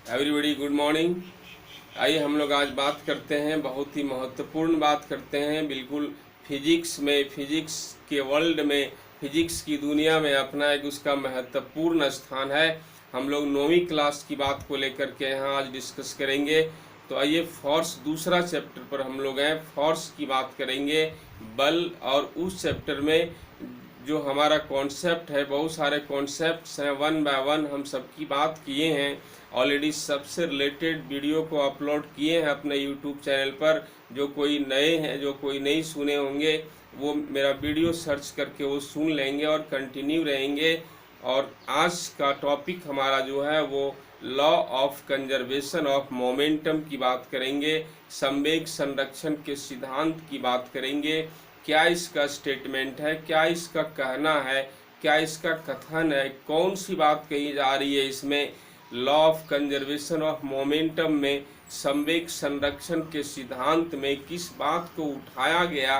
Everybody good morning. आइए हम लोग आज बात करते हैं, बहुत ही महत्वपूर्ण बात करते हैं। बिल्कुल फिजिक्स के वर्ल्ड में, फिजिक्स की दुनिया में अपना एक उसका महत्वपूर्ण स्थान है। हम लोग 9वीं क्लास की बात को लेकर के यहाँ आज डिस्कस करेंगे। तो आइए फोर्स दूसरा चैप्टर पर हम लोग हैं, फोर्स की बात करेंगे, बल। और उस चैप्टर में जो हमारा कॉन्सेप्ट है, बहुत सारे कॉन्सेप्ट्स हैं, वन बाय वन हम सबकी बात किए हैं। ऑलरेडी सबसे रिलेटेड वीडियो को अपलोड किए हैं अपने यूट्यूब चैनल पर। जो कोई नए हैं, जो कोई नहीं सुने होंगे, वो मेरा वीडियो सर्च करके वो सुन लेंगे और कंटिन्यू रहेंगे। और आज का टॉपिक हमारा जो है वो law of conservation of momentum की बात करेंगे, संवेग संरक्षण के सिद्धांत की बात करेंगे। क्या इसका स्टेटमेंट है, क्या इसका कहना है, क्या इसका कथन है, कौन सी बात कही जा रही है इसमें। Law of conservation of momentum में संवेग संरक्षण के सिद्धांत में किस बात को उठाया गया,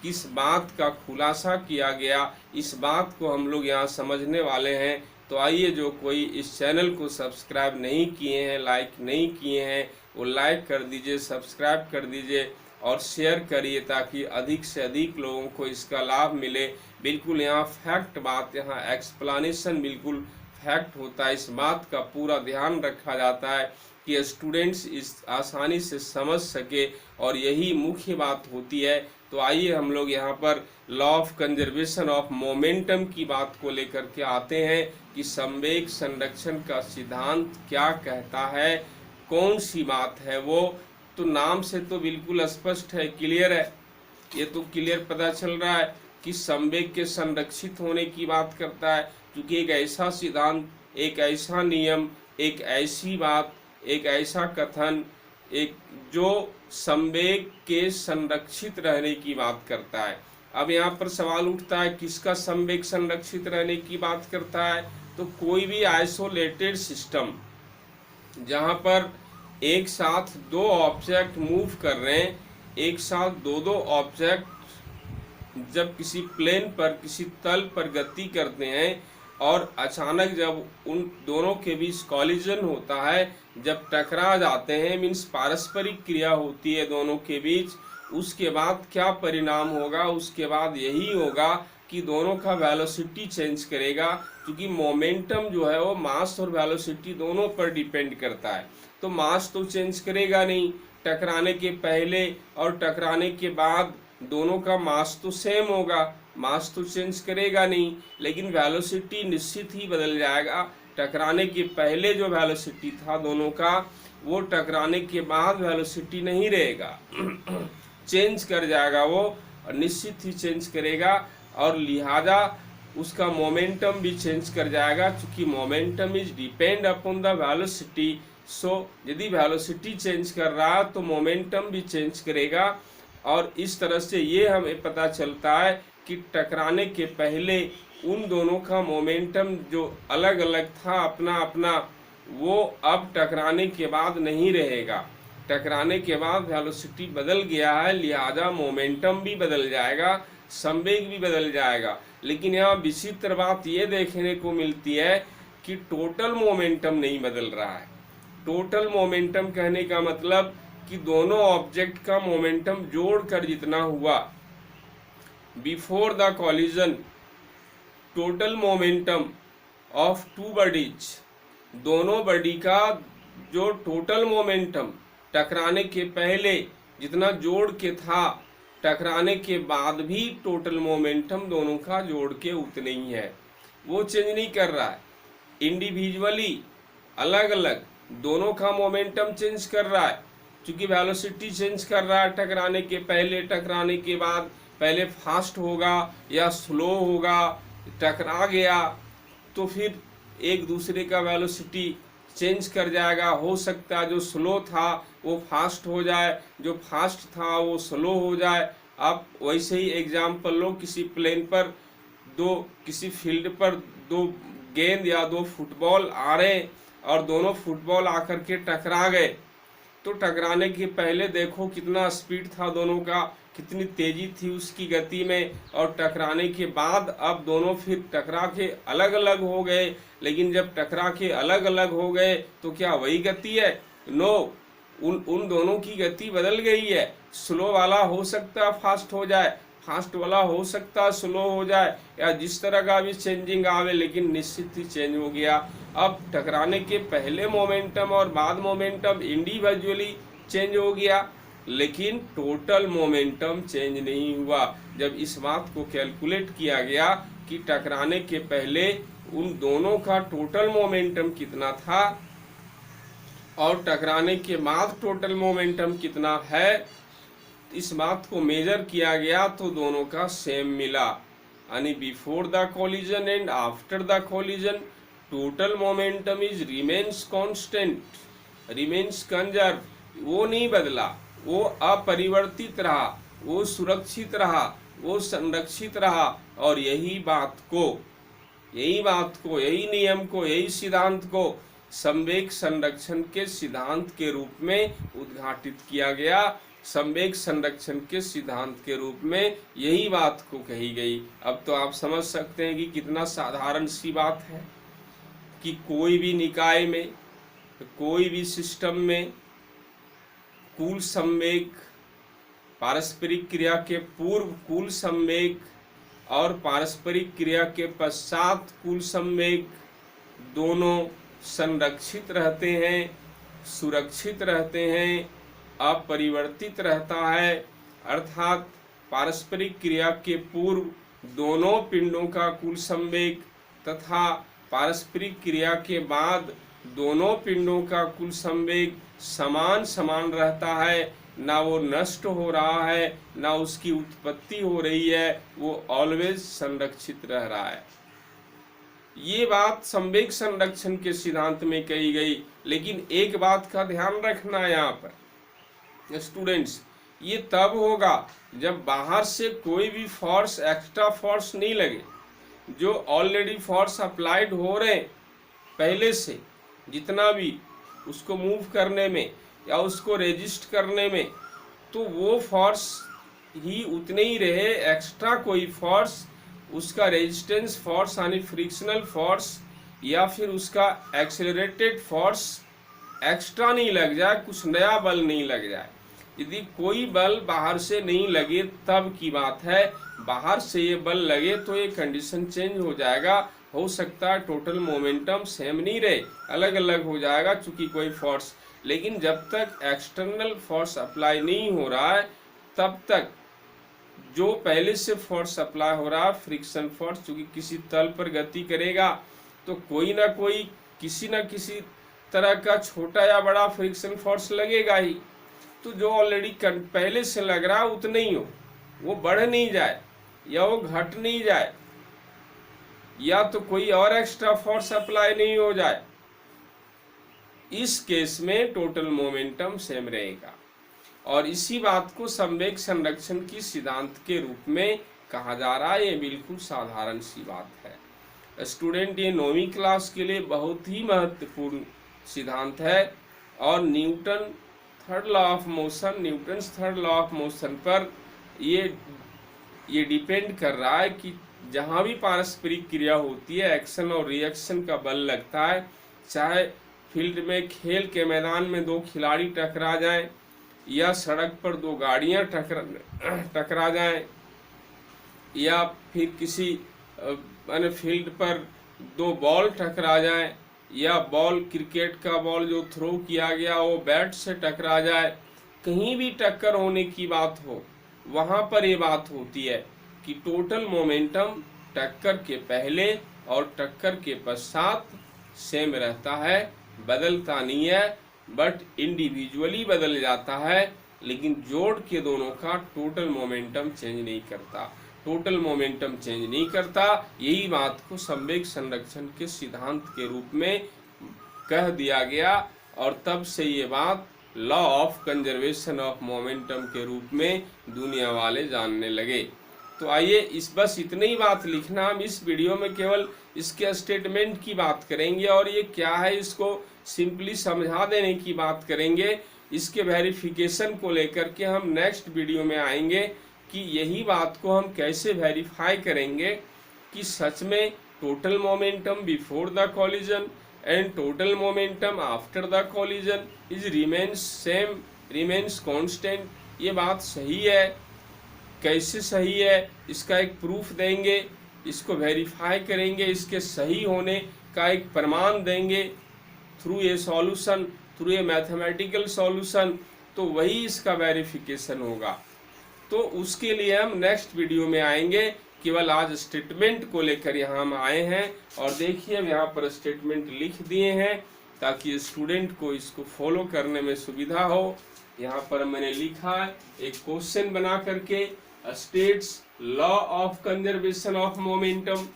किस बात का खुलासा किया गया, इस बात को हम लोग यहाँ समझने वाले हैं। तो आइए, जो कोई इस चैनल को सब्सक्राइब नहीं किए हैं, लाइक नहीं किए हैं, वो लाइक कर दीजिए, सब्सक्राइब कर दीजिए और शेयर करिए, ताकि अधिक से अधिक लोगों को इसका लाभ मिले। बिल्कुल यहाँ फैक्ट बात, यहाँ एक्सप्लेनेशन बिल्कुल फैक्ट होता है। इस बात का पूरा ध्यान रखा जाता है कि स्टूडेंट्स इस आसानी से समझ सके, और यही मुख्य बात होती है। तो आइए हम लोग यहाँ पर law of conservation of momentum की बात को लेकर के आते हैं कि संवेग संरक्षण का सिद्धांत क्या कहता है, कौन सी बात है वो। तो नाम से तो बिल्कुल स्पष्ट है, क्लियर है, ये तो क्लियर पता चल रहा है कि संवेग के संरक्षित होने की बात करता है। क्योंकि एक ऐसा सिद्धांत, एक ऐसा नियम, एक ऐसी बात, एक ऐसा कथन, एक जो संवेग के संरक्षित रहने की बात करता है। अब यहाँ पर सवाल उठता है, किसका संवेग संरक्षित रहने की बात करता है। तो कोई भी आइसोलेटेड सिस्टम जहाँ पर एक साथ दो ऑब्जेक्ट मूव कर रहे हैं, एक साथ दो ऑब्जेक्ट जब किसी प्लेन पर, किसी तल पर गति करते हैं, और अचानक जब उन दोनों के बीच कॉलिजन होता है, जब टकरा जाते हैं, मीन्स पारस्परिक क्रिया होती है दोनों के बीच, उसके बाद क्या परिणाम होगा, उसके बाद यही होगा कि दोनों का वेलोसिटी चेंज करेगा। क्योंकि मोमेंटम जो है वो मास और वेलोसिटी दोनों पर डिपेंड करता है। तो मास तो चेंज करेगा नहीं, टकराने के पहले और टकराने के बाद दोनों का मास तो सेम होगा, मास तो चेंज करेगा नहीं, लेकिन वेलोसिटी निश्चित ही बदल जाएगा। टकराने के पहले जो वेलोसिटी था दोनों का, वो टकराने के बाद वेलोसिटी नहीं रहेगा चेंज कर जाएगा वो, और निश्चित ही चेंज करेगा, और लिहाजा उसका मोमेंटम भी चेंज कर जाएगा। क्योंकि momentum is depend upon the velocity. So यदि वेलोसिटी चेंज कर रहा है तो मोमेंटम भी चेंज करेगा। और इस तरह से ये हमें पता चलता है कि टकराने के पहले उन दोनों का मोमेंटम जो अलग अलग था अपना अपना, वो अब टकराने के बाद नहीं रहेगा। टकराने के बाद वेलोसिटी बदल गया है, लिहाजा मोमेंटम भी बदल जाएगा, संवेग भी बदल जाएगा। लेकिन यहाँ विचित्र बात ये देखने को मिलती है कि टोटल मोमेंटम नहीं बदल रहा है। टोटल मोमेंटम कहने का मतलब कि दोनों ऑब्जेक्ट का मोमेंटम जोड़कर जितना हुआ before the collision, total momentum of two bodies, दोनों बॉडी का जो टोटल मोमेंटम टकराने के पहले जितना जोड़ के था, टकराने के बाद भी टोटल मोमेंटम दोनों का जोड़ के उतना ही है, वो चेंज नहीं कर रहा है। इंडिविजुअली अलग अलग दोनों का मोमेंटम चेंज कर रहा है, क्योंकि वेलोसिटी चेंज कर रहा है टकराने के पहले, टकराने के बाद। पहले फास्ट होगा या स्लो होगा, टकरा गया तो फिर एक दूसरे का वेलोसिटी चेंज कर जाएगा। हो सकता है जो स्लो था वो फास्ट हो जाए, जो फास्ट था वो स्लो हो जाए। अब वैसे ही एग्जाम्पल लो, किसी प्लेन पर किसी फील्ड पर दो गेंद या दो फुटबॉल आ रहे, और दोनों फुटबॉल आकर के टकरा गए, तो टकराने के पहले देखो कितना स्पीड था दोनों का, कितनी तेजी थी उसकी गति में, और टकराने के बाद अब दोनों फिर टकरा के अलग अलग हो गए। लेकिन जब टकरा के अलग अलग हो गए तो क्या वही गति है? नो, उन दोनों की गति बदल गई है। स्लो वाला हो सकता है फास्ट हो जाए, फास्ट वाला हो सकता है स्लो हो जाए, या जिस तरह का भी चेंजिंग आवे, लेकिन निश्चित ही चेंज हो गया। अब टकराने के पहले मोमेंटम और बाद मोमेंटम इंडिविजुअली चेंज हो गया, लेकिन टोटल मोमेंटम चेंज नहीं हुआ। जब इस बात को कैलकुलेट किया गया कि टकराने के पहले उन दोनों का टोटल मोमेंटम कितना था और टकराने के बाद टोटल मोमेंटम कितना है, इस बात को मेजर किया गया तो दोनों का सेम मिला। यानी before the collision and after the collision total momentum is remains constant, remains conserve, वो नहीं बदला, वो अपरिवर्तित रहा, वो सुरक्षित रहा, वो संरक्षित रहा। और यही बात को, यही नियम को, यही सिद्धांत को संवेग संरक्षण के सिद्धांत के रूप में उद्घाटित किया गया। संवेग संरक्षण के सिद्धांत के रूप में यही बात को कही गई। अब तो आप समझ सकते हैं कि कितना साधारण सी बात है कि कोई भी निकाय में, कोई भी सिस्टम में कुल संवेग, पारस्परिक क्रिया के पूर्व कुल संवेग और पारस्परिक क्रिया के पश्चात कुल संवेग दोनों संरक्षित रहते हैं, सुरक्षित रहते हैं, अपरिवर्तित रहता है। अर्थात पारस्परिक क्रिया के पूर्व दोनों पिंडों का कुल संवेग तथा पारस्परिक क्रिया के बाद दोनों पिंडों का कुल संवेग समान समान रहता है। ना वो नष्ट हो रहा है, ना उसकी उत्पत्ति हो रही है, वो ऑलवेज संरक्षित रह रहा है। ये बात संवेग संरक्षण के सिद्धांत में कही गई। लेकिन एक बात का ध्यान रखना यहाँ पर स्टूडेंट्स, ये तब होगा जब बाहर से कोई भी फोर्स, एक्स्ट्रा फोर्स नहीं लगे। जो ऑलरेडी फोर्स अप्लाइड हो रहे पहले से, जितना भी उसको मूव करने में या उसको रेजिस्ट करने में, तो वो फोर्स ही उतने ही रहे। एक्स्ट्रा कोई फोर्स, उसका रेजिस्टेंस फोर्स यानी फ्रिक्शनल फोर्स या फिर उसका एक्सेलरेटेड फोर्स एक्स्ट्रा नहीं लग जाए, कुछ नया बल नहीं लग जाए। यदि कोई बल बाहर से नहीं लगे तब की बात है। बाहर से ये बल लगे तो ये कंडीशन चेंज हो जाएगा। हो सकता है टोटल मोमेंटम सेम नहीं रहे, अलग अलग हो जाएगा चूंकि कोई फोर्स। लेकिन जब तक एक्सटर्नल फोर्स अप्लाई नहीं हो रहा है तब तक जो पहले से फोर्स अप्लाई हो रहा है, फ्रिक्शन फोर्स, चूंकि किसी तल पर गति करेगा तो कोई ना कोई, किसी न किसी तरह का छोटा या बड़ा फ्रिक्शन फोर्स लगेगा ही। तो जो ऑलरेडी पहले से लग रहा है उतना ही हो, वो बढ़ नहीं जाए या वो घट नहीं जाए, या तो कोई और एक्स्ट्रा फोर्स अप्लाई नहीं हो जाए। इस केस में टोटल मोमेंटम सेम रहेगा। और इसी बात को संवेग संरक्षण की सिद्धांत के रूप में कहा जा रहा है। ये बिल्कुल साधारण सी बात है स्टूडेंट। ये 9वीं क्लास के लिए बहुत ही महत्वपूर्ण सिद्धांत है। और Newton third law of motion, Newton's third law of motion पर ये डिपेंड कर रहा है कि जहाँ भी पारस्परिक क्रिया होती है, एक्शन और रिएक्शन का बल लगता है, चाहे फील्ड में, खेल के मैदान में दो खिलाड़ी टकरा जाएं, या सड़क पर दो गाड़ियां टकरा जाएं, या फिर किसी फील्ड पर दो बॉल टकरा जाएं, या बॉल, क्रिकेट का बॉल जो थ्रो किया गया वो बैट से टकरा जाए, कहीं भी टक्कर होने की बात हो, वहाँ पर ये बात होती है कि टोटल मोमेंटम टक्कर के पहले और टक्कर के पश्चात सेम रहता है, बदलता नहीं है, बट इंडिविजुअली बदल जाता है। लेकिन जोड़ के दोनों का टोटल मोमेंटम चेंज नहीं करता, टोटल मोमेंटम चेंज नहीं करता। यही बात को संवेग संरक्षण के सिद्धांत के रूप में कह दिया गया और तब से ये बात law of conservation of momentum के रूप में दुनिया वाले जानने लगे। तो आइए बस इतनी ही बात लिखना। हम इस वीडियो में केवल इसके स्टेटमेंट की बात करेंगे और ये क्या है इसको सिंपली समझा देने की बात करेंगे। इसके वेरिफिकेशन को लेकर के हम नेक्स्ट वीडियो में आएंगे कि यही बात को हम कैसे वेरीफाई करेंगे कि सच में total momentum before the collision and total momentum after the collision is remains same, remains constant. ये बात सही है, कैसे सही है इसका एक प्रूफ देंगे, इसको वेरीफाई करेंगे, इसके सही होने का एक प्रमाण देंगे through a solution, through a mathematical solution. तो वही इसका वेरिफिकेशन होगा। तो उसके लिए हम नेक्स्ट वीडियो में आएंगे। केवल आज स्टेटमेंट को लेकर यहाँ हम आए हैं और देखिए हम यहाँ पर स्टेटमेंट लिख दिए हैं ताकि स्टूडेंट को इसको फॉलो करने में सुविधा हो। यहाँ पर मैंने लिखा है एक क्वेश्चन बना करके, states law of conservation of momentum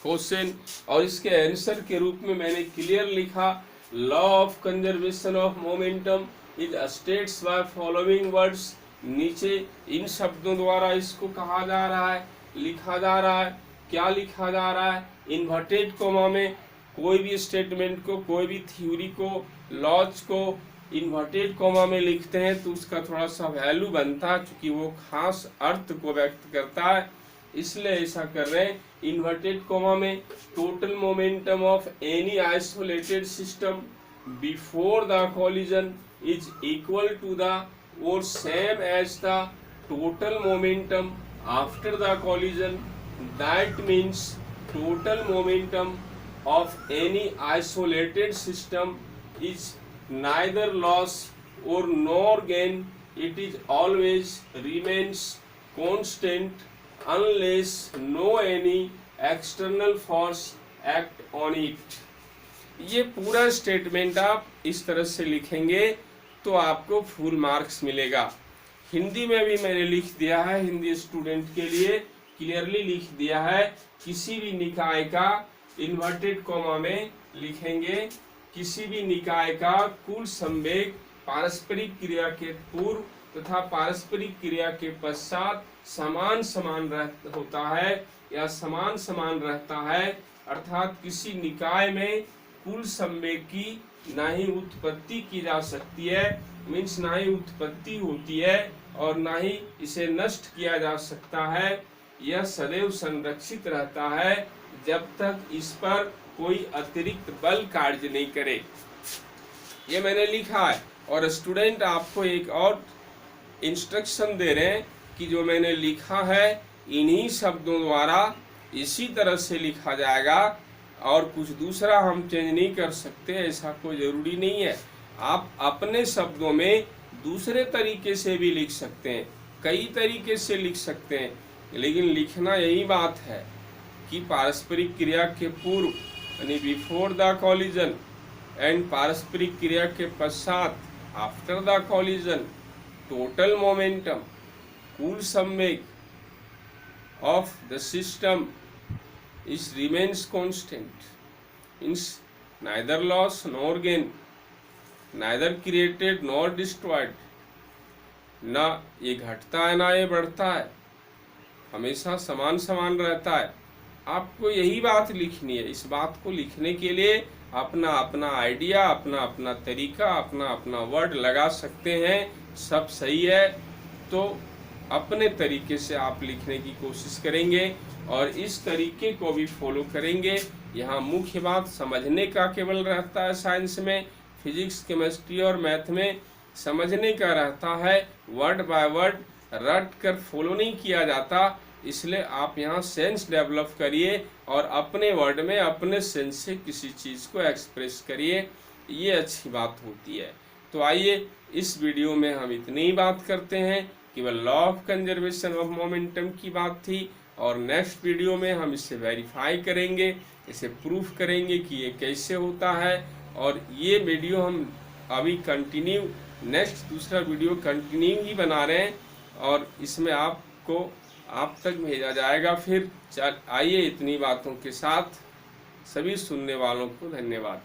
question, और इसके आंसर के रूप में मैंने क्लियर लिखा law of conservation of momentum is states by following words. नीचे इन शब्दों द्वारा इसको कहा जा रहा है, लिखा जा रहा है। क्या लिखा जा रहा है? इन्वर्टेड कोमा में कोई भी स्टेटमेंट को, कोई भी थ्योरी को, लॉज को इन्वर्टेड कोमा में लिखते हैं तो उसका थोड़ा सा वैल्यू बनता है, क्योंकि वो खास अर्थ को व्यक्त करता है, इसलिए ऐसा कर रहे हैं। इन्वर्टेड कोमा में total momentum of any isolated system before the collision is equal to the और same as the total momentum after the collision. That means total momentum of any isolated system is neither loss or nor gain, it is always remains constant unless no any external force act on it। ये पूरा statement आप इस तरह से लिखेंगे तो आपको full marks मिलेगा। हिंदी में भी मैंने लिख दिया है, हिंदी स्टूडेंट के लिए क्लियरली लिख दिया है। किसी भी निकाय का इन्वर्टेड कोमा में लिखेंगे, किसी भी निकाय का कुल संवेग पारस्परिक क्रिया के पूर्व तथा पारस्परिक क्रिया के पश्चात समान समान होता है या समान समान रहता है। अर्थात किसी निकाय में कुल संवेग की ना ही उत्पत्ति की जा सकती है, मीन्स ना ही उत्पत्ति होती है और ना ही इसे नष्ट किया जा सकता है। यह सदैव संरक्षित रहता है जब तक इस पर कोई अतिरिक्त बल कार्य नहीं करे। ये मैंने लिखा है और स्टूडेंट आपको एक और इंस्ट्रक्शन दे रहे हैं कि जो मैंने लिखा है इन्हीं शब्दों द्वारा इसी तरह से लिखा जाएगा और कुछ दूसरा हम चेंज नहीं कर सकते, ऐसा कोई ज़रूरी नहीं है। आप अपने शब्दों में दूसरे तरीके से भी लिख सकते हैं, कई तरीके से लिख सकते हैं, लेकिन लिखना यही बात है कि पारस्परिक क्रिया के पूर्व यानी बिफोर द कॉलिजन एंड पारस्परिक क्रिया के पश्चात after the collision total momentum कुल संवेग of the system is remains constant, means neither loss nor gain, neither created nor destroyed. ना ये घटता है ना ये बढ़ता है, हमेशा समान समान रहता है। आपको यही बात लिखनी है। इस बात को लिखने के लिए अपना अपना आइडिया, अपना अपना तरीका, अपना अपना वर्ड लगा सकते हैं, सब सही है। तो अपने तरीके से आप लिखने की कोशिश करेंगे और इस तरीके को भी फॉलो करेंगे। यहाँ मुख्य बात समझने का केवल रहता है। साइंस में, फिजिक्स, केमिस्ट्री और मैथ में समझने का रहता है, वर्ड बाय वर्ड रट कर फॉलो नहीं किया जाता। इसलिए आप यहाँ सेंस डेवलप करिए और अपने वर्ड में अपने सेंस से किसी चीज़ को एक्सप्रेस करिए, ये अच्छी बात होती है। तो आइए इस वीडियो में हम इतनी ही बात करते हैं, केवल law of conservation of momentum की बात थी और नेक्स्ट वीडियो में हम इसे वेरीफाई करेंगे, इसे प्रूफ करेंगे कि ये कैसे होता है। और ये वीडियो हम अभी कंटिन्यू, नेक्स्ट दूसरा वीडियो कंटिन्यू ही बना रहे हैं और इसमें आपको आप तक भेजा जाएगा। फिर आइए इतनी बातों के साथ सभी सुनने वालों को धन्यवाद।